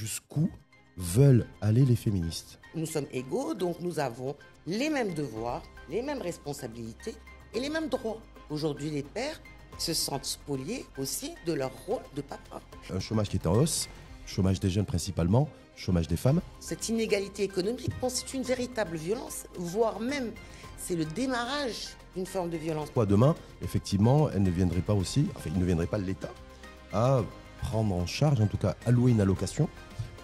jusqu'où veulent aller les féministes. Nous sommes égaux, donc nous avons les mêmes devoirs, les mêmes responsabilités et les mêmes droits. Aujourd'hui, les pères se sentent spoliés aussi de leur rôle de papa. Un chômage qui est en hausse, chômage des jeunes principalement, chômage des femmes. Cette inégalité économique constitue une véritable violence, voire même c'est le démarrage d'une forme de violence. Demain, effectivement, elle ne viendrait pas aussi, enfin, il ne viendrait pas l'État à prendre en charge, en tout cas allouer une allocation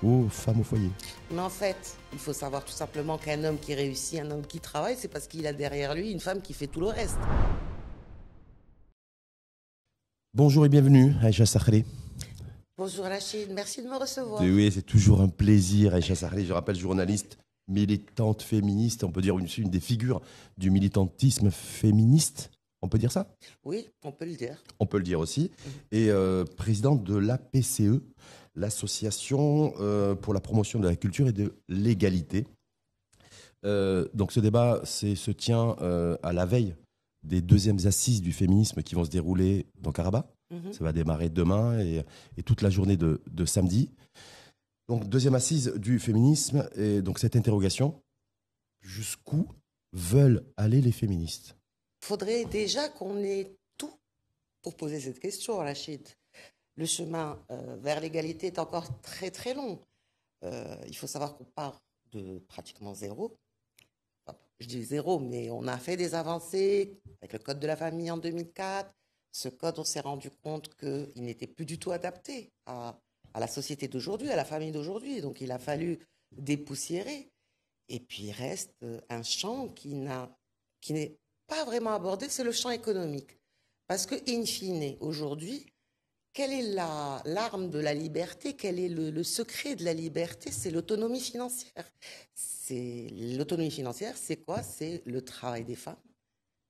aux femmes au foyer. Mais en fait, il faut savoir tout simplement qu'un homme qui réussit, un homme qui travaille, c'est parce qu'il a derrière lui une femme qui fait tout le reste. Bonjour et bienvenue, Aïcha Sakhri. Bonjour Rachid, merci de me recevoir. Oui, c'est toujours un plaisir, Aïcha Sakhri. Je rappelle, journaliste, militante féministe, on peut dire une des figures du militantisme féministe. On peut dire ça ? Oui, on peut le dire. On peut le dire aussi. Et présidente de l'APCE, l'association pour la promotion de la culture et de l'égalité. Donc ce débat se tient à la veille des deuxièmes assises du féminisme qui vont se dérouler dans Karabakh. Ça va démarrer demain et toute la journée de samedi. Donc deuxième assise du féminisme et donc cette interrogation, jusqu'où veulent aller les féministes ? Il faudrait déjà qu'on ait tout pour poser cette question, Rachid. Le chemin vers l'égalité est encore très très long. Il faut savoir qu'on part de pratiquement zéro. Enfin, je dis zéro, mais on a fait des avancées avec le Code de la famille en 2004. Ce code, on s'est rendu compte qu'il n'était plus du tout adapté à la société d'aujourd'hui, à la famille d'aujourd'hui. Donc il a fallu dépoussiérer. Et puis il reste un champ qui n'est pas vraiment abordé, c'est le champ économique. Parce que, in fine, aujourd'hui, quelle est l'arme de la liberté ? Quel est le secret de la liberté ? C'est l'autonomie financière. L'autonomie financière, c'est quoi ? C'est le travail des femmes.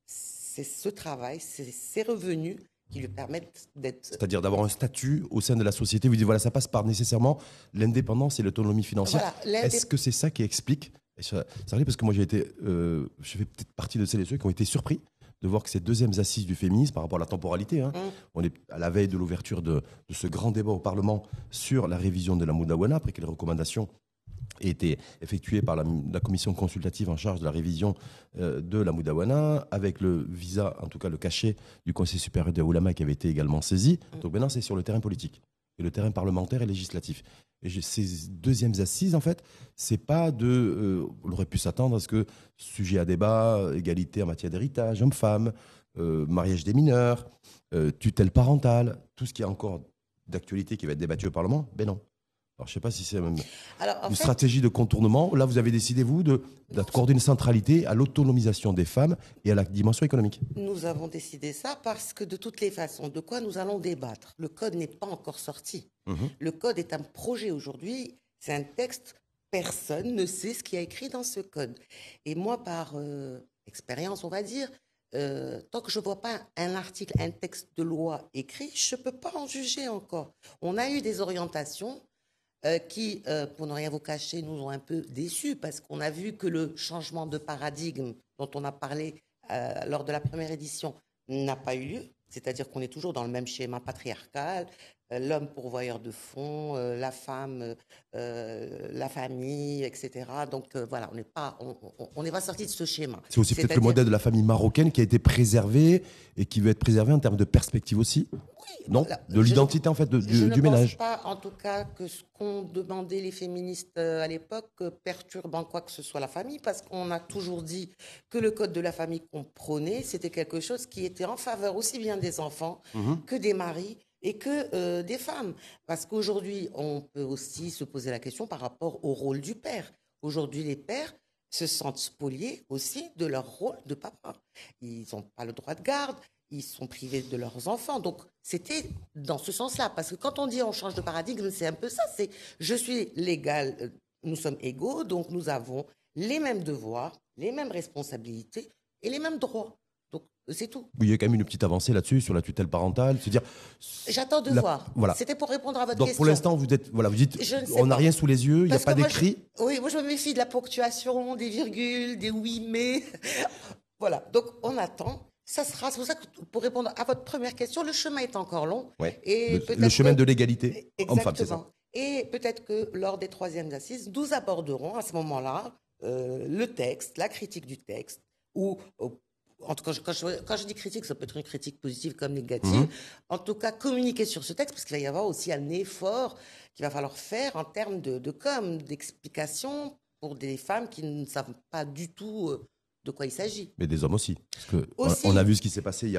C'est ce travail, c'est ces revenus qui lui permettent d'être... C'est-à-dire d'avoir un statut au sein de la société. Vous dites, voilà, ça passe par nécessairement l'indépendance et l'autonomie financière. Voilà, est-ce que c'est ça qui explique ? Ça arrive parce que moi, je fais peut-être partie de celles et ceux qui ont été surpris de voir que ces deuxièmes assises du féminisme, par rapport à la temporalité, on est à la veille de l'ouverture de ce grand débat au Parlement sur la révision de la Moudawana, après que les recommandations aient été effectuées par la commission consultative en charge de la révision de la Moudawana, avec le visa, en tout cas le cachet du Conseil supérieur des Oulama qui avait été également saisi. Donc maintenant, c'est sur le terrain politique, et le terrain parlementaire et législatif. Et ces deuxièmes assises, en fait, c'est pas on aurait pu s'attendre à ce que sujet à débat, égalité en matière d'héritage, homme-femme, mariage des mineurs, tutelle parentale, tout ce qui est encore d'actualité qui va être débattu au Parlement, ben non. Alors, je ne sais pas si c'est une stratégie de contournement. Là, vous avez décidé, vous, d'accorder une centralité à l'autonomisation des femmes et à la dimension économique. Nous avons décidé ça parce que, de toutes les façons, de quoi nous allons débattre ? Le code n'est pas encore sorti. Le code est un projet aujourd'hui, c'est un texte. Personne ne sait ce qu'il y a écrit dans ce code. Et moi, par expérience, on va dire, tant que je ne vois pas un article, un texte de loi écrit, je ne peux pas en juger encore. On a eu des orientations qui, pour ne rien vous cacher, nous ont un peu déçus parce qu'on a vu que le changement de paradigme dont on a parlé lors de la première édition n'a pas eu lieu. C'est-à-dire qu'on est toujours dans le même schéma patriarcal, l'homme pourvoyeur de fonds, la femme, la famille, etc. Donc voilà, on n'est pas sorti de ce schéma. C'est aussi peut-être le modèle de la famille marocaine qui a été préservé et qui veut être préservé en termes de perspective aussi. Oui, non, voilà. De l'identité en fait du ménage. Je ne pense pas, en tout cas, que ce qu'ont demandé les féministes à l'époque perturbe en quoi que ce soit la famille, parce qu'on a toujours dit que le code de la famille qu'on prônait, c'était quelque chose qui était en faveur aussi bien des enfants que des maris et que des femmes. Parce qu'aujourd'hui, on peut aussi se poser la question par rapport au rôle du père. Aujourd'hui, les pères se sentent spoliés aussi de leur rôle de papa. Ils n'ont pas le droit de garde, ils sont privés de leurs enfants. Donc, c'était dans ce sens-là. Parce que quand on dit on change de paradigme, c'est un peu ça. C'est je suis légal, nous sommes égaux, donc nous avons les mêmes devoirs, les mêmes responsabilités et les mêmes droits. Donc, c'est tout. Oui, il y a quand même une petite avancée là-dessus, sur la tutelle parentale. C'est-à-dire, j'attends de voir. Voilà. C'était pour répondre à votre question. Donc, pour l'instant, vous dites, on n'a rien sous les yeux, il n'y a pas d'écrit. Oui, moi, je me méfie de la ponctuation, des virgules, des oui, mais. Voilà. Donc, on attend. C'est pour ça que, pour répondre à votre première question, le chemin est encore long. Ouais. Et le chemin de l'égalité homme-femme, c'est ça. Et peut-être que lors des 3e assises, nous aborderons à ce moment-là le texte, la critique du texte, ou en tout cas, quand je dis critique, ça peut être une critique positive comme négative. En tout cas, communiquer sur ce texte, parce qu'il va y avoir aussi un effort qu'il va falloir faire en termes de com, d'explication pour des femmes qui ne savent pas du tout de quoi il s'agit. Mais des hommes aussi. Parce que on a vu ce qui s'est passé il y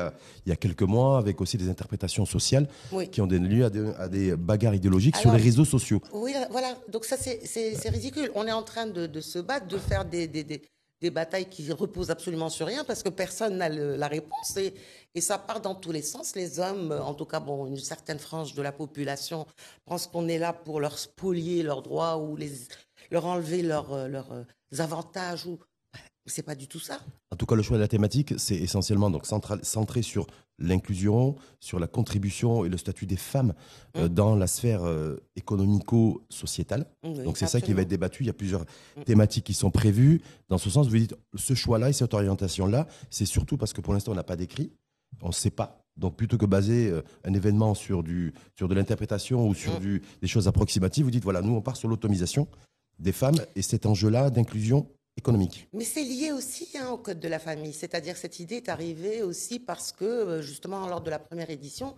a quelques mois, avec aussi des interprétations sociales qui ont donné lieu à des bagarres idéologiques sur les réseaux sociaux. Oui, voilà. Donc ça, c'est ridicule. On est en train de se battre, de faire des batailles qui reposent absolument sur rien parce que personne n'a la réponse et ça part dans tous les sens. Les hommes, en tout cas, bon, une certaine frange de la population pense qu'on est là pour leur spolier leurs droits ou leur enlever leurs avantages ou c'est pas du tout ça. En tout cas, le choix de la thématique, c'est essentiellement donc centré sur l'inclusion, sur la contribution et le statut des femmes dans la sphère économico-sociétale. Oui, donc c'est ça qui va être débattu. Il y a plusieurs thématiques qui sont prévues. Dans ce sens, vous dites, ce choix-là et cette orientation-là, c'est surtout parce que pour l'instant, on n'a pas d'écrit, on ne sait pas. Donc plutôt que baser un événement sur de l'interprétation ou sur des choses approximatives, vous dites, voilà, nous, on part sur l'autonomisation des femmes et cet enjeu-là d'inclusion économique. Mais c'est lié aussi au Code de la famille. C'est-à-dire cette idée est arrivée aussi parce que, justement, lors de la première édition,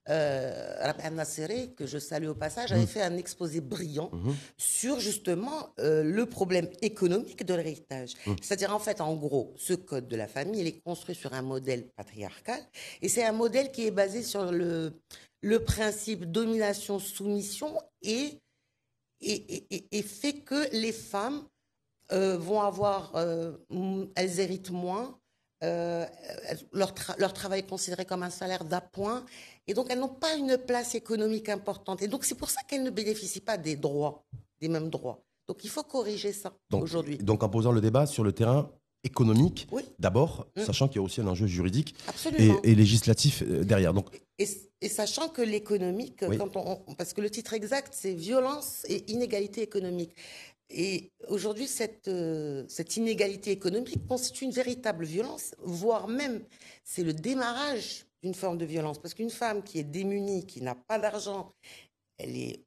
Rabia Nasseri, que je salue au passage, avait fait un exposé brillant sur, justement, le problème économique de l'héritage. C'est-à-dire, en fait, en gros, ce Code de la famille, il est construit sur un modèle patriarcal et c'est un modèle qui est basé sur le principe domination-soumission et fait que les femmes vont avoir, elles héritent moins, leur travail est considéré comme un salaire d'appoint, et donc elles n'ont pas une place économique importante. Et donc c'est pour ça qu'elles ne bénéficient pas des droits, des mêmes droits. Donc il faut corriger ça aujourd'hui. Donc en posant le débat sur le terrain économique, d'abord, sachant qu'il y a aussi un enjeu juridique et législatif derrière. Donc, et sachant que l'économique, parce que le titre exact, c'est violence et inégalité économique. Et aujourd'hui, cette inégalité économique constitue une véritable violence, voire même c'est le démarrage d'une forme de violence. Parce qu'une femme qui est démunie, qui n'a pas d'argent, elle est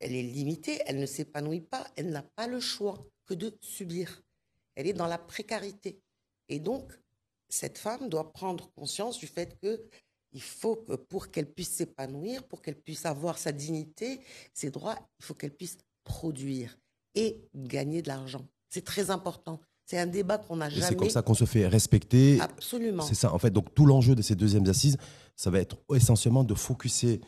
limitée, elle ne s'épanouit pas, elle n'a pas le choix que de subir. Elle est dans la précarité. Et donc, cette femme doit prendre conscience du fait qu'il faut que pour qu'elle puisse s'épanouir, pour qu'elle puisse avoir sa dignité, ses droits, il faut qu'elle puisse produire et gagner de l'argent. C'est très important. C'est un débat qu'on n'a jamais... C'est comme ça qu'on se fait respecter. Absolument. C'est ça. En fait, donc tout l'enjeu de ces deuxièmes assises, ça va être essentiellement de focuser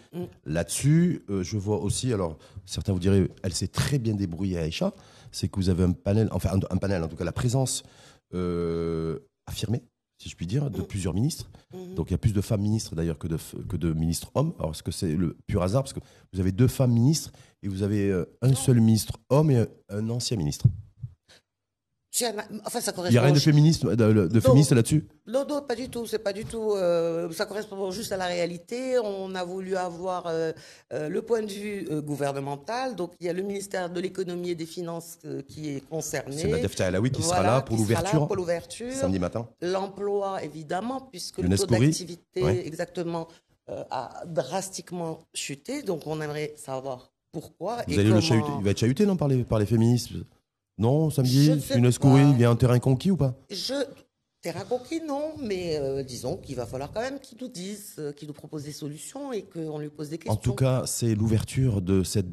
là-dessus. Je vois aussi, alors certains vous diraient, elle s'est très bien débrouillée, Aïcha. C'est que vous avez un panel, en tout cas la présence affirmée, si je puis dire, de plusieurs ministres. Donc il y a plus de femmes ministres d'ailleurs que de ministres hommes. Alors est-ce que c'est le pur hasard? Parce que vous avez 2 femmes ministres et vous avez un seul ministre homme et un ancien ministre. Enfin, ça correspond. Il n'y a rien de féministe là-dessus? Non, pas du tout. C'est pas du tout. Ça correspond juste à la réalité. On a voulu avoir le point de vue gouvernemental. Donc, il y a le ministère de l'économie et des finances qui est concerné. C'est Nadiaf Taalaoui qui sera là pour l'ouverture. Samedi matin. L'emploi, évidemment, puisque le taux d'activité, exactement, a drastiquement chuté. Donc, on aimerait savoir pourquoi. Vous allez le chahuter. Il va être chahuté, non, par les féministes? Non, samedi, une escourie, il y a un terrain conquis ou pas? Terrain conquis, non, mais disons qu'il va falloir quand même qu'ils nous disent, qu'ils nous proposent des solutions et qu'on lui pose des questions. En tout cas, c'est l'ouverture de cette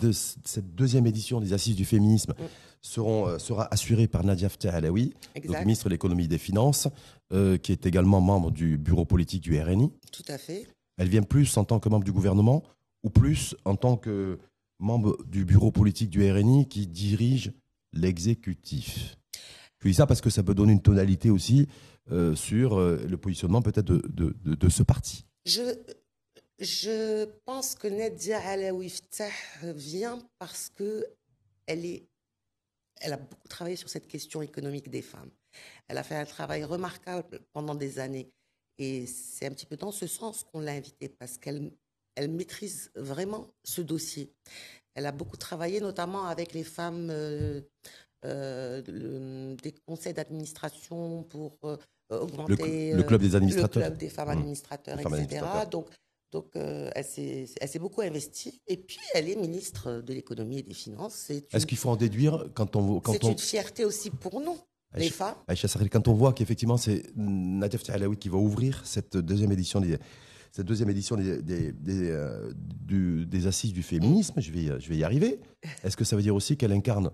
deuxième édition des Assises du féminisme sera assurée par Nadiaf Taalaoui, donc ministre de l'économie et des finances, qui est également membre du bureau politique du RNI. Tout à fait. Elle vient plus en tant que membre du gouvernement ou plus en tant que membre du bureau politique du RNI qui dirige l'exécutif? Je dis ça parce que ça peut donner une tonalité aussi sur le positionnement peut-être de ce parti. Je pense que Nadia Alaoui Ftah vient parce qu'elle a beaucoup travaillé sur cette question économique des femmes. Elle a fait un travail remarquable pendant des années. Et c'est un petit peu dans ce sens qu'on l'a invitée, parce qu'elle maîtrise vraiment ce dossier. Elle a beaucoup travaillé, notamment avec les femmes des conseils d'administration pour augmenter le club des administrateurs. Le club des femmes administrateurs, etc. Donc Donc, elle s'est beaucoup investie. Et puis, elle est ministre de l'économie et des finances. Est-ce qu'il faut en déduire c'est une fierté aussi pour nous, les femmes. Aïcha Sarril, quand on voit qu'effectivement, c'est Nadef Alaoui qui va ouvrir cette deuxième édition des assises du féminisme, je vais y arriver. Est-ce que ça veut dire aussi qu'elle incarne,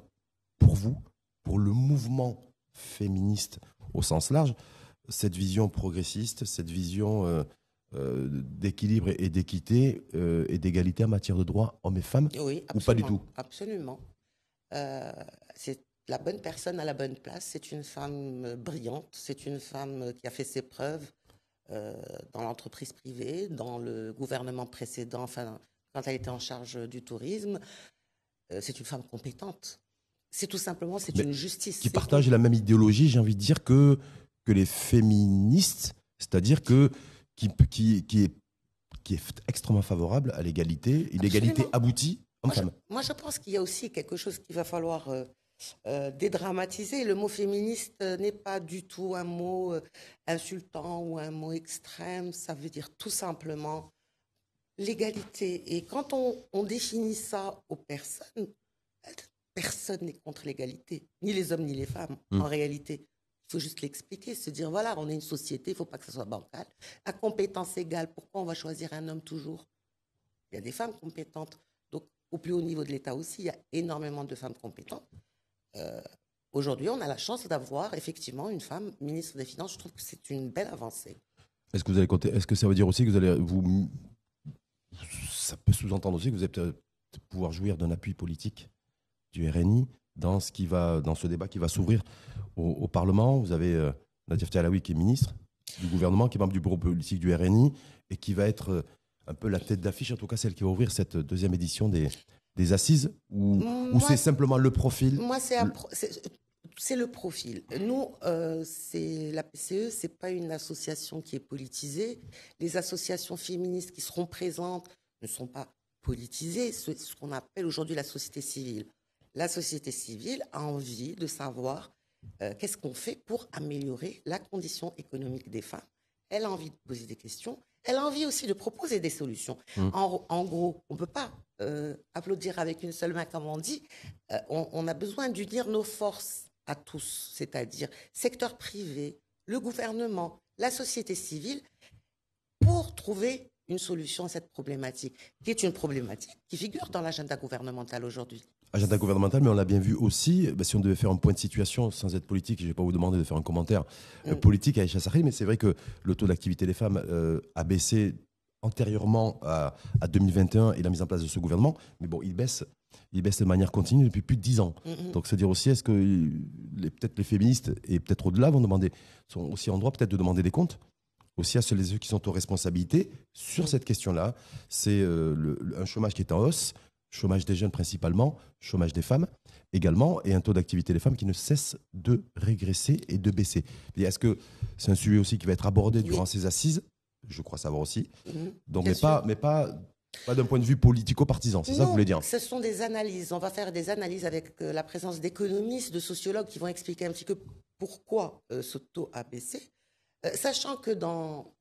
pour vous, pour le mouvement féministe au sens large, cette vision progressiste, cette vision d'équilibre et d'équité et d'égalité en matière de droits hommes et femmes? Oui, absolument, ou pas du tout? Absolument. C'est la bonne personne à la bonne place. C'est une femme brillante. C'est une femme qui a fait ses preuves dans l'entreprise privée, dans le gouvernement précédent, enfin, quand elle était en charge du tourisme. C'est une femme compétente. C'est tout simplement, une justice. Qui partage la même idéologie, j'ai envie de dire, que les féministes, c'est-à-dire qui est extrêmement favorable à l'égalité, une égalité aboutie homme-femme. Moi, je pense qu'il y a aussi quelque chose qu'il va falloir dédramatiser. Le mot féministe n'est pas du tout un mot insultant ou un mot extrême. Ça veut dire tout simplement l'égalité. Et quand on définit ça aux personnes, personne n'est contre l'égalité, ni les hommes ni les femmes, en réalité. Il faut juste l'expliquer, se dire, voilà, on est une société, il ne faut pas que ça soit bancal. À compétence égale, pourquoi on va choisir un homme toujours? Il y a des femmes compétentes. Donc, au plus haut niveau de l'État aussi, il y a énormément de femmes compétentes. Aujourd'hui, on a la chance d'avoir effectivement une femme ministre des Finances. Je trouve que c'est une belle avancée. Est-ce que vous allez compter? Est-ce que ça veut dire aussi que ça peut sous-entendre aussi que vous allez peut-être pouvoir jouir d'un appui politique du RNI dans ce débat qui va s'ouvrir au Parlement? Vous avez Nadef Alaoui qui est ministre du gouvernement, qui est membre du bureau politique du RNI et qui va être un peu la tête d'affiche, en tout cas celle qui va ouvrir cette deuxième édition des assises, ou c'est simplement le profil? Moi, c'est le profil. Nous, c'est la PCE, c'est pas une association qui est politisée. Les associations féministes qui seront présentes ne sont pas politisées. C'est ce qu'on appelle aujourd'hui la société civile. La société civile a envie de savoir qu'est-ce qu'on fait pour améliorer la condition économique des femmes. Elle a envie de poser des questions. Elle a envie aussi de proposer des solutions. En gros, on ne peut pas applaudir avec une seule main, comme on dit. On a besoin d'unir nos forces à tous, c'est-à-dire secteur privé, le gouvernement, la société civile, pour trouver une solution à cette problématique, qui est une problématique qui figure dans l'agenda gouvernemental aujourd'hui. Agenda gouvernemental, mais on l'a bien vu aussi, si on devait faire un point de situation sans être politique, je ne vais pas vous demander de faire un commentaire politique à Aïcha Sarril, mais c'est vrai que le taux d'activité des femmes a baissé antérieurement à 2021 et la mise en place de ce gouvernement, mais bon, il baisse de manière continue depuis plus de 10 ans. Donc, c'est-à-dire aussi, est-ce que peut-être les féministes, et peut-être au-delà, sont aussi en droit peut-être de demander des comptes aussi à ceux qui sont aux responsabilités sur cette question-là? C'est un chômage qui est en hausse, chômage des jeunes principalement, chômage des femmes également, et un taux d'activité des femmes qui ne cesse de régresser et de baisser. Et est-ce que c'est un sujet aussi qui va être abordé durant ces assises? Je crois savoir aussi. Donc, mais pas d'un point de vue politico-partisan, c'est ça que vous voulez dire? Ce sont des analyses. On va faire des analyses avec la présence d'économistes, de sociologues qui vont expliquer un petit peu pourquoi ce taux a baissé. Sachant que dans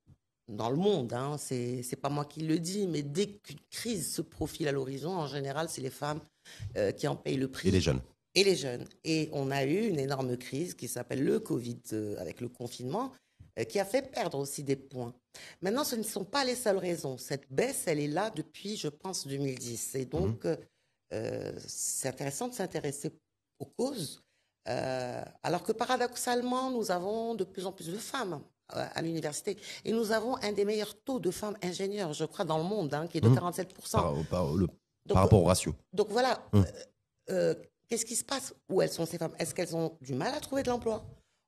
le monde, c'est pas moi qui le dis, mais dès qu'une crise se profile à l'horizon, en général, c'est les femmes qui en payent le prix. Et les jeunes. Et on a eu une énorme crise qui s'appelle le Covid, avec le confinement, qui a fait perdre aussi des points. Maintenant, ce ne sont pas les seules raisons. Cette baisse, elle est là depuis, je pense, 2010. Et donc, c'est intéressant de s'intéresser aux causes, alors que paradoxalement, nous avons de plus en plus de femmes à l'université. Et nous avons un des meilleurs taux de femmes ingénieurs, je crois, dans le monde, qui est de 47%. Par rapport au ratio. Donc voilà, qu'est-ce qui se passe? Où elles sont ces femmes? Est-ce qu'elles ont du mal à trouver de l'emploi?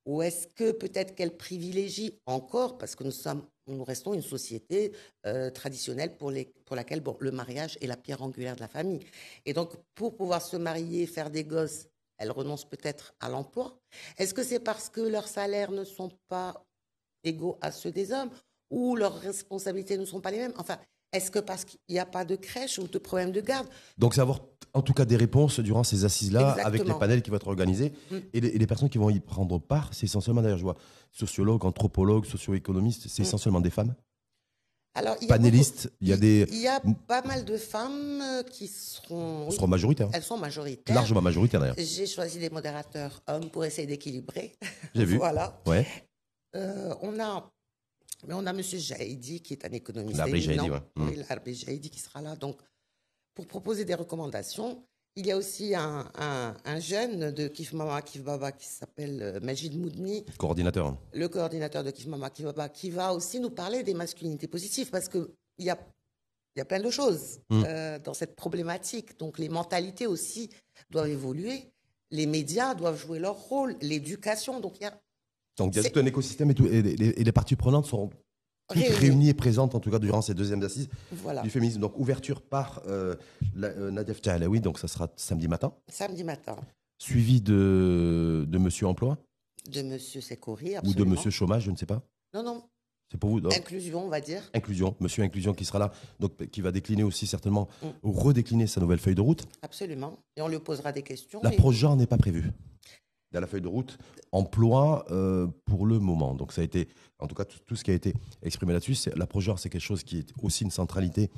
Ou est-ce que peut-être qu'elles privilégient encore, parce que nous restons une société traditionnelle pour laquelle le mariage est la pierre angulaire de la famille. Et donc, pour pouvoir se marier, faire des gosses, elles renoncent peut-être à l'emploi. Est-ce que c'est parce que leurs salaires ne sont pas égaux à ceux des hommes ou leurs responsabilités ne sont pas les mêmes? Enfin, est-ce que parce qu'il n'y a pas de crèche ou de problème de garde? Donc, c'est avoir en tout cas des réponses durant ces assises-là. Exactement. Avec les panels qui vont être organisés. Et les personnes qui vont y prendre part, c'est essentiellement, d'ailleurs, je vois, sociologues, anthropologues, socio-économistes, c'est essentiellement des femmes? Alors, panélistes, il y a pas mal de femmes qui seront majoritaires. Elles sont majoritaires. Largement majoritaires d'ailleurs. J'ai choisi des modérateurs hommes pour essayer d'équilibrer. J'ai vu. Voilà. Ouais. On a M. Jaïdi qui est un économiste. L'Arbi Jaïdi, ouais. Oui, l'Arbi Jaïdi qui sera là. Donc, pour proposer des recommandations. Il y a aussi un jeune de Kif Mama Kif Baba qui s'appelle Majid Moudni. Coordinateur. Le coordinateur de Kif Mama Kif Baba qui va aussi nous parler des masculinités positives parce qu'il y a plein de choses dans cette problématique. Donc les mentalités aussi doivent évoluer. Les médias doivent jouer leur rôle. L'éducation. Donc il y a tout un écosystème et les parties prenantes sont toutes réunies et présentes, en tout cas, durant ces deuxièmes assises du féminisme. Donc, ouverture par Nadia Ftahalaoui, donc ça sera samedi matin. Samedi matin. Suivi de Monsieur Emploi. De Monsieur Sekouri, absolument. Ou de Monsieur Chômage, je ne sais pas. Non. C'est pour vous. Inclusion, on va dire. Monsieur Inclusion qui sera là, donc qui va décliner aussi certainement, ou redécliner sa nouvelle feuille de route. Absolument. Et on lui posera des questions. L'approche genre n'est pas prévue dans la feuille de route, emploi pour le moment. Donc ça a été, en tout cas tout ce qui a été exprimé là-dessus, l'approche genre, c'est quelque chose qui est aussi une centralité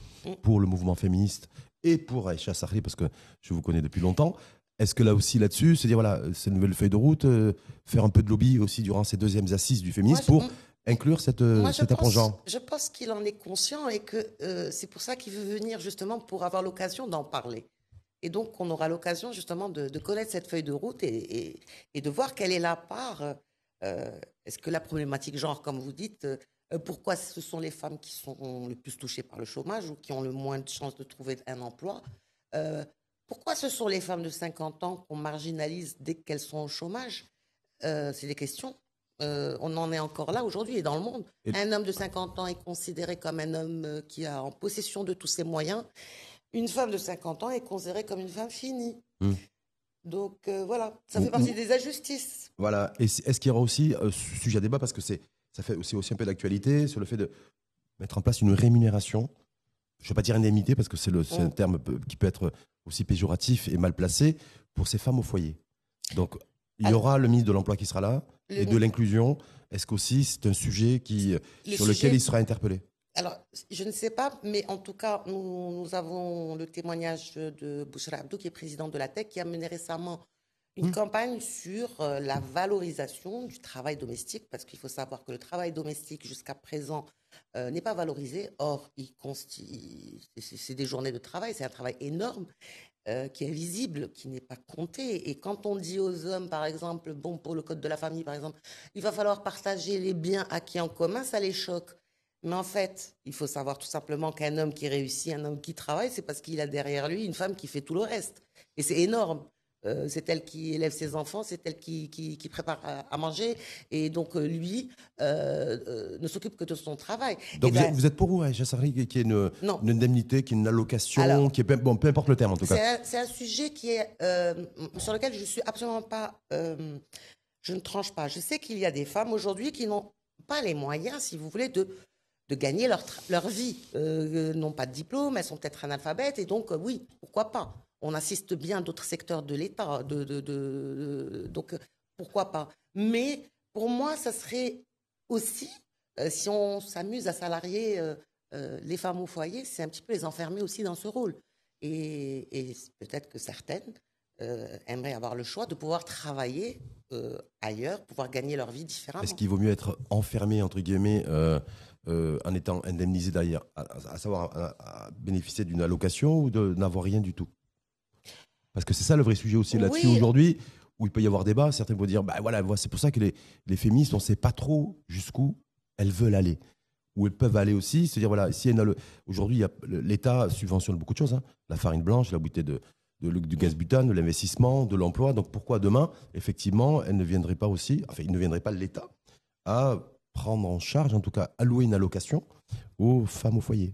pour le mouvement féministe et pour Aïcha Sarli, parce que je vous connais depuis longtemps. Est-ce que là aussi, là-dessus, c'est dire, voilà, cette nouvelle feuille de route, faire un peu de lobby aussi durant ces deuxièmes assises du féminisme pour inclure cette approche genre? Je pense qu'il en est conscient et que c'est pour ça qu'il veut venir justement pour avoir l'occasion d'en parler. Et donc, on aura l'occasion justement de connaître cette feuille de route et de voir quelle est la part. Est-ce que la problématique genre, comme vous dites, pourquoi ce sont les femmes qui sont le plus touchées par le chômage ou qui ont le moins de chances de trouver un emploi? Pourquoi ce sont les femmes de 50 ans qu'on marginalise dès qu'elles sont au chômage? C'est des questions. On en est encore là aujourd'hui et dans le monde. Un homme de 50 ans est considéré comme un homme qui a en possession de tous ses moyens. Une femme de 50 ans est considérée comme une femme finie. Donc voilà, ça fait partie des injustices. Voilà. Et est-ce qu'il y aura aussi sujet à débat, parce que ça fait aussi un peu d'actualité, sur le fait de mettre en place une rémunération, je ne vais pas dire indemnité, parce que c'est un terme qui peut être aussi péjoratif et mal placé, pour ces femmes au foyer. Donc il y aura le ministre de l'Emploi qui sera là, et de l'Inclusion. Est-ce qu'aussi c'est un sujet sur lequel il sera interpellé? Alors, je ne sais pas, mais en tout cas, nous avons le témoignage de Bouchra Abdou, qui est président de la TEC, qui a mené récemment une campagne sur la valorisation du travail domestique, parce qu'il faut savoir que le travail domestique, jusqu'à présent, n'est pas valorisé. Or, c'est des journées de travail, c'est un travail énorme qui est invisible, qui n'est pas compté. Et quand on dit aux hommes, par exemple, pour le code de la famille, par exemple, il va falloir partager les biens acquis en commun, ça les choque. Mais en fait, il faut savoir tout simplement qu'un homme qui réussit, un homme qui travaille, c'est parce qu'il a derrière lui une femme qui fait tout le reste. Et c'est énorme. C'est elle qui élève ses enfants, c'est elle qui prépare à manger. Et donc, lui ne s'occupe que de son travail. Donc, vous êtes pour vous, Aïcha Sarli, qui est une indemnité, qui est une allocation, alors, qui est, peu importe le terme en tout cas. C'est un sujet qui est, sur lequel je ne suis absolument pas... je ne tranche pas. Je sais qu'il y a des femmes aujourd'hui qui n'ont pas les moyens, si vous voulez, de gagner leur vie. N'ont pas de diplôme, elles sont peut-être analphabètes, et donc, oui, pourquoi pas? On assiste bien à d'autres secteurs de l'État, donc pourquoi pas? Mais pour moi, ça serait aussi, si on s'amuse à salarier les femmes au foyer, c'est un petit peu les enfermer aussi dans ce rôle. Et peut-être que certaines aimeraient avoir le choix de pouvoir travailler ailleurs, pouvoir gagner leur vie différemment. Est-ce qu'il vaut mieux être enfermé, entre guillemets, en étant indemnisé d'ailleurs, à savoir à bénéficier d'une allocation, ou de n'avoir rien du tout? Parce que c'est ça le vrai sujet aussi là-dessus aujourd'hui, où il peut y avoir débat. Certains vont dire, voilà, c'est pour ça que les féministes, on ne sait pas trop jusqu'où elles veulent aller, où elles peuvent aller aussi. C'est-à-dire, voilà, aujourd'hui, l'État subventionne beaucoup de choses, hein. La farine blanche, la bouteille du gaz butane, de l'investissement, de l'emploi. Donc pourquoi demain, effectivement, il ne viendrait pas l'État à prendre en charge, en tout cas allouer une allocation aux femmes au foyer?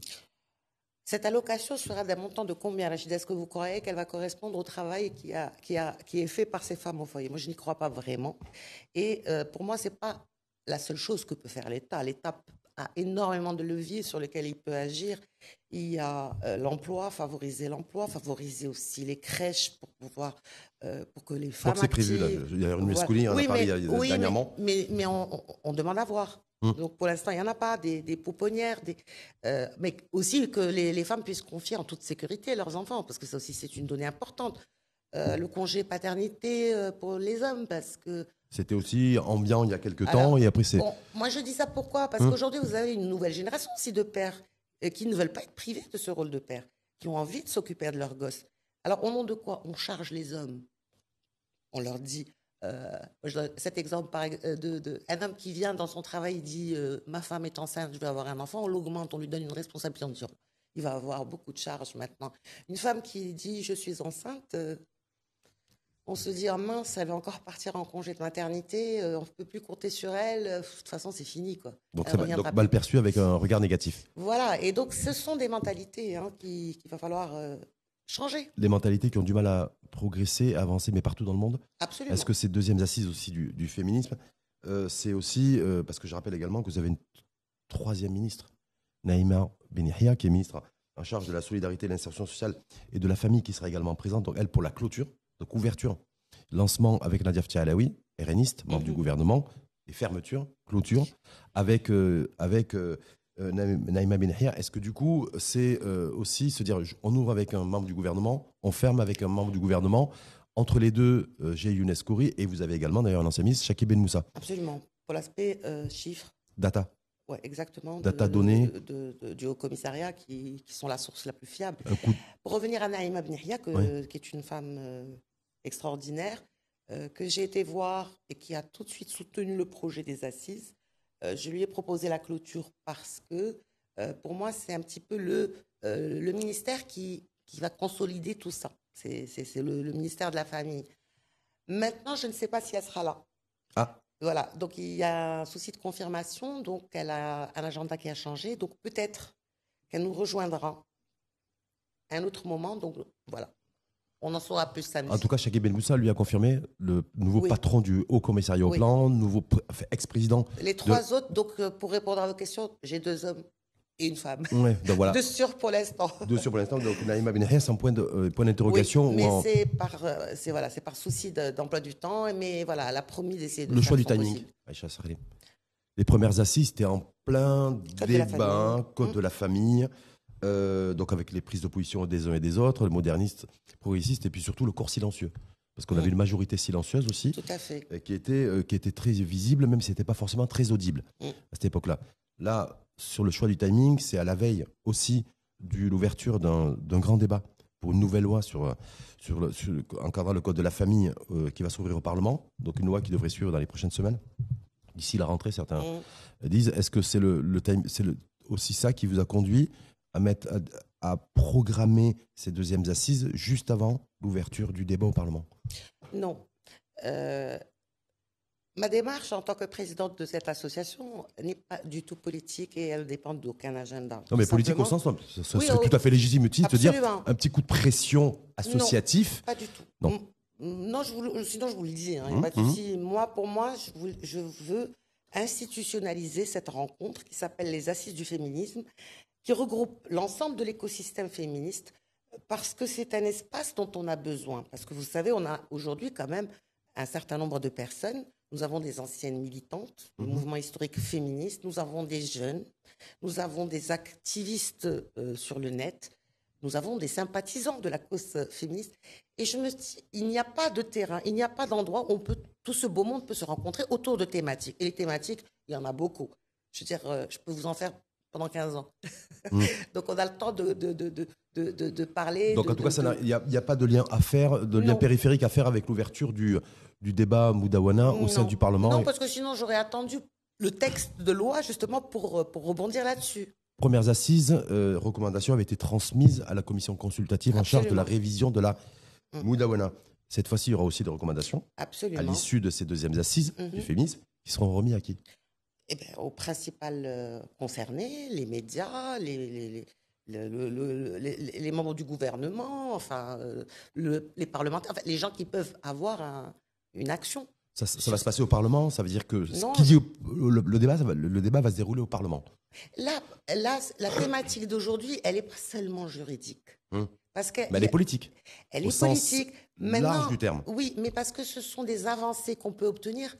Cette allocation sera d'un montant de combien, Rachida? Est-ce que vous croyez qu'elle va correspondre au travail qui est fait par ces femmes au foyer? Moi, je n'y crois pas vraiment. Et pour moi, ce n'est pas la seule chose que peut faire l'État. L'État a énormément de leviers sur lesquels il peut agir. Il y a l'emploi, favoriser aussi les crèches pour pouvoir, pour que les femmes actives... C'est prévu, là. Il y a une Mescouli, on a parlé dernièrement. Mais on demande à voir. Donc pour l'instant, il n'y en a pas, des pouponnières, mais aussi que les femmes puissent confier en toute sécurité leurs enfants, parce que ça aussi c'est une donnée importante. Le congé paternité pour les hommes, parce que... C'était aussi ambiant il y a quelques temps, et après c'est... Bon, moi je dis ça pourquoi? Parce qu'aujourd'hui vous avez une nouvelle génération aussi de pères qui ne veulent pas être privés de ce rôle de père, qui ont envie de s'occuper de leurs gosses. Alors au nom de quoi on charge les hommes? On leur dit... cet exemple un homme qui vient dans son travail, il dit ma femme est enceinte, je vais avoir un enfant, on l'augmente, on lui donne une responsabilité, il va avoir beaucoup de charges maintenant. Une femme qui dit je suis enceinte, on se dit oh mince, elle va encore partir en congé de maternité, on ne peut plus compter sur elle, de toute façon c'est fini quoi. Donc mal perçu avec un regard négatif. Voilà, et donc ce sont des mentalités qu'il va falloir changer. Des mentalités qui ont du mal à progresser, à avancer, mais partout dans le monde. Absolument. Est-ce que ces deuxièmes assises aussi du féminisme, c'est aussi, parce que je rappelle également que vous avez une troisième ministre, Naïma Ben Yahia, qui est ministre en charge de la solidarité, de l'insertion sociale et de la famille, qui sera également présente, donc elle pour la clôture, donc ouverture, lancement avec Nadia Ftia Alaoui, RNiste, membre du gouvernement, et fermeture, clôture, avec Naïma Ben Yahia. Est-ce que du coup, c'est aussi se dire, on ouvre avec un membre du gouvernement, on ferme avec un membre du gouvernement. Entre les deux, j'ai Younes Khoury, et vous avez également d'ailleurs un ancien ministre, Chakib Ben Moussa. Absolument. Pour l'aspect chiffres. Data. Oui, exactement. Data données. Du Haut-Commissariat qui sont la source la plus fiable. Pour revenir à Naïma Ben Yahia, qui est une femme extraordinaire, que j'ai été voir et qui a tout de suite soutenu le projet des assises. Je lui ai proposé la clôture parce que, pour moi, c'est un petit peu le ministère qui va consolider tout ça. C'est le ministère de la Famille. Maintenant, je ne sais pas si elle sera là. Ah. Voilà, donc il y a un souci de confirmation, donc elle a un agenda qui a changé, donc peut-être qu'elle nous rejoindra à un autre moment, donc voilà. On en saura plus samedi. En tout cas, Chakib Ben Moussa lui a confirmé, le nouveau patron du Haut Commissariat au Plan, nouveau ex-président. Les trois autres, donc pour répondre à vos questions, j'ai 2 hommes et une femme. Ouais, donc voilà. De sûr pour l'instant. De sûr pour l'instant. Donc Naïma Ben Yahia, c'est un point d'interrogation. Oui, mais c'est par souci d'emploi du temps. Mais voilà, elle a promis d'essayer de le faire choix du son timing. possible. Aïcha Sarli. Les premières assises, c'était en plein débat, code de la famille. Donc avec les prises d'opposition des uns et des autres, le moderniste, progressiste, et puis surtout le corps silencieux. Parce qu'on avait une majorité silencieuse aussi. Tout à fait. Qui était très visible, même si ce n'était pas forcément très audible à cette époque-là. Là, sur le choix du timing, c'est à la veille aussi de l'ouverture d'un grand débat pour une nouvelle loi encadrant le code de la famille qui va s'ouvrir au Parlement. Donc une loi qui devrait suivre dans les prochaines semaines. D'ici la rentrée, certains disent. Est-ce que c'est aussi ça qui vous a conduit à programmer ces deuxièmes assises juste avant l'ouverture du débat au Parlement? Non. Ma démarche en tant que présidente de cette association n'est pas du tout politique et elle ne dépend d'aucun agenda. Non, mais politique au sens, ce serait tout à fait légitime de te dire un petit coup de pression associatif. Non, pas du tout. Non. Non, sinon je vous le dis. Pas de souci. Pour moi, je veux institutionnaliser cette rencontre qui s'appelle les Assises du féminisme, qui regroupe l'ensemble de l'écosystème féministe, parce que c'est un espace dont on a besoin. Parce que vous savez, on a aujourd'hui quand même un certain nombre de personnes. Nous avons des anciennes militantes du mouvement historique féministe, nous avons des jeunes, nous avons des activistes sur le net, nous avons des sympathisants de la cause féministe. Et je me dis, il n'y a pas de terrain, il n'y a pas d'endroit où tout ce beau monde peut se rencontrer autour de thématiques. Et les thématiques, il y en a beaucoup. Je veux dire, je peux vous en faire pendant 15 ans. Donc on a le temps de parler. Donc en tout cas, il n'y a pas de lien à faire, lien périphérique à faire avec l'ouverture du débat Moudawana au sein du Parlement. Non, parce que sinon j'aurais attendu le texte de loi justement pour rebondir là-dessus. Premières assises, recommandations avaient été transmises à la commission consultative en charge de la révision de la Moudawana. Cette fois-ci, il y aura aussi des recommandations à l'issue de ces deuxièmes assises du féminisme qui seront remises à qui? Aux principales concernés, les médias, les membres du gouvernement, enfin, les parlementaires, enfin, les gens qui peuvent avoir une action. Ça va se passer au Parlement? Ça veut dire que le débat va se dérouler au Parlement? Là, la thématique d'aujourd'hui, elle n'est pas seulement juridique. Parce mais elle est politique. Elle est politique. Large du terme. Oui, mais parce que ce sont des avancées qu'on peut obtenir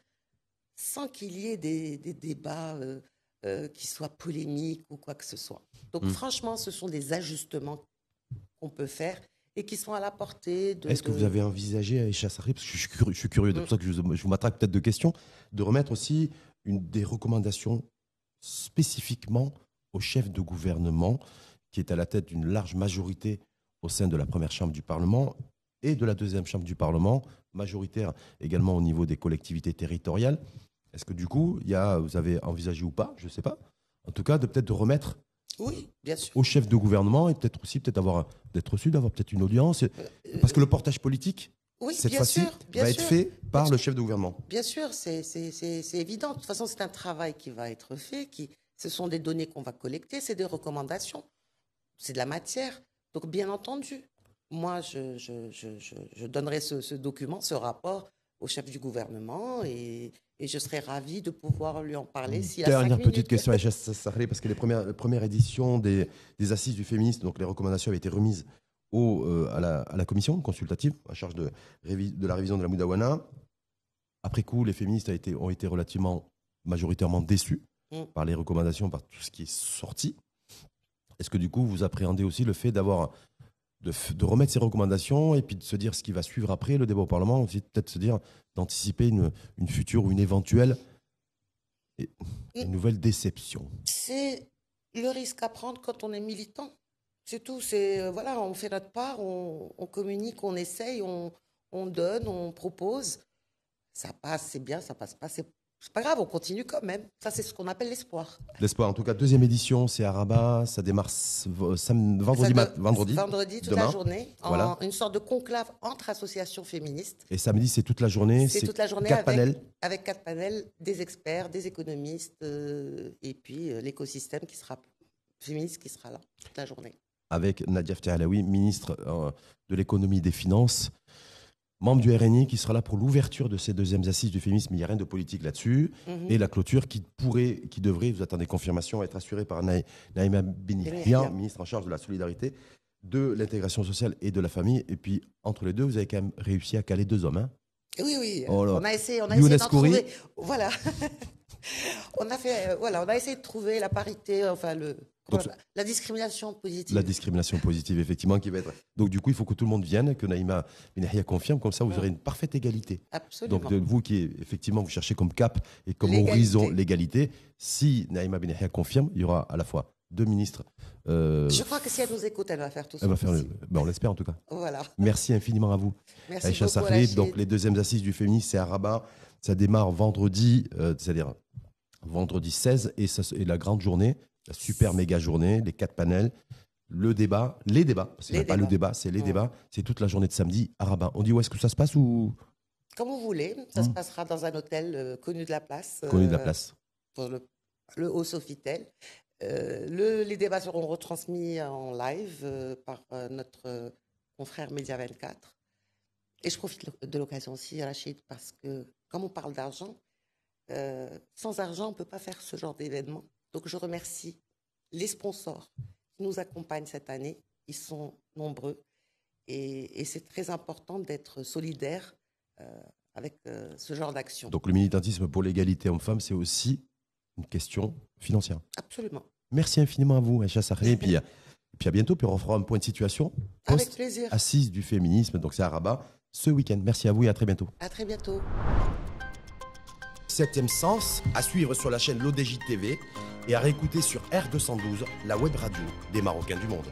sans qu'il y ait des débats qui soient polémiques ou quoi que ce soit. Donc franchement, ce sont des ajustements qu'on peut faire et qui sont à la portée de... Est-ce que vous avez envisagé, Aïcha Sarri, parce que je suis curieux, c'est pour ça que je vous m'attraque peut-être de questions, de remettre aussi des recommandations spécifiquement au chef de gouvernement qui est à la tête d'une large majorité au sein de la première chambre du Parlement et de la deuxième chambre du Parlement, majoritaire également au niveau des collectivités territoriales. Est-ce que du coup, vous avez envisagé ou pas, je ne sais pas, en tout cas, peut-être de remettre bien sûr, au chef de gouvernement et peut-être aussi d'être reçu, d'avoir peut-être une audience, parce que le portage politique, cette fois-ci, va être fait par le chef de gouvernement. Bien sûr, c'est évident. De toute façon, c'est un travail qui va être fait, ce sont des données qu'on va collecter, c'est des recommandations, c'est de la matière. Donc, bien entendu, moi, je donnerai ce document, ce rapport au chef du gouvernement et je serais ravie de pouvoir lui en parler. Dernière petite question, Aïcha Sarri, parce que les premières éditions des assises du féminisme, donc les recommandations avaient été remises à la commission consultative en charge de la révision de la Moudawana. Après coup, les féministes ont été relativement majoritairement déçus par les recommandations, par tout ce qui est sorti. Est-ce que du coup, vous appréhendez aussi le fait de remettre ces recommandations et puis de se dire ce qui va suivre après le débat au Parlement, aussi peut-être se dire d'anticiper une future ou une éventuelle une nouvelle déception? C'est le risque à prendre quand on est militant. C'est tout. Voilà, on fait notre part, on communique, on essaye, on donne, on propose. Ça passe, c'est bien, ça passe pas, c'est pas grave, on continue quand même. Ça, c'est ce qu'on appelle l'espoir. L'espoir, en tout cas, deuxième édition, c'est à Rabat, ça démarre vendredi. Vendredi, toute demain. la journée, voilà. Une sorte de conclave entre associations féministes. Et samedi, c'est toute la journée. C'est toute la journée 4 panels. Avec 4 panels, des experts, des économistes, et puis l'écosystème féministe qui sera là toute la journée. Avec Nadia Ftih Alaoui, ministre de l'économie et des finances, membre du RNI, qui sera là pour l'ouverture de ces deuxièmes assises du féminisme. Il n'y a rien de politique là-dessus. Et la clôture qui devrait, vous attendez confirmation, être assurée par Naïma Benihia, ministre en charge de la solidarité, de l'intégration sociale et de la famille. Et puis, entre les deux, vous avez quand même réussi à caler 2 hommes. Hein. Oui. Oh on a essayé d'en trouver. Voilà. on a essayé de trouver la parité, la discrimination positive. La discrimination positive, effectivement, qui va être... Donc, du coup, il faut que tout le monde vienne, que Naïma Benihia confirme, comme ça, vous aurez une parfaite égalité. Absolument. Donc, vous qui, effectivement, vous cherchez comme cap et comme horizon l'égalité, si Naïma Benihia confirme, il y aura à la fois 2 ministres. Je crois que si elle nous écoute, elle va faire tout ça. On l'espère, en tout cas. Voilà. Merci infiniment à vous. Merci Aïcha Sarri. Donc, les deuxièmes assises du féminisme, c'est à Rabat. Ça démarre vendredi, c'est-à-dire vendredi 16, et la grande journée, la super méga journée, les 4 panels, les débats, parce qu'il n'y a pas le débat, c'est les débats, c'est toute la journée de samedi à Rabat. On dit où est-ce que ça se passe ou... Comme vous voulez, ça se passera dans un hôtel connu de la place. Connu de la place. Pour le Haut Sofitel. Les débats seront retransmis en live par notre confrère Média 24. Et je profite de l'occasion aussi, Rachid, parce que comme on parle d'argent, sans argent, on ne peut pas faire ce genre d'événement. Donc, je remercie les sponsors qui nous accompagnent cette année. Ils sont nombreux. Et c'est très important d'être solidaire avec ce genre d'action. Donc, le militantisme pour l'égalité homme-femme, c'est aussi une question financière. Absolument. Merci infiniment à vous, Aïcha Sarri. Et puis à bientôt. Puis on fera un point de situation. Avec plaisir. Assise du féminisme. Donc, c'est à Rabat ce week-end. Merci à vous et à très bientôt. À très bientôt. 7e Sens, à suivre sur la chaîne l'ODJ TV et à réécouter sur R212, la web radio des Marocains du monde.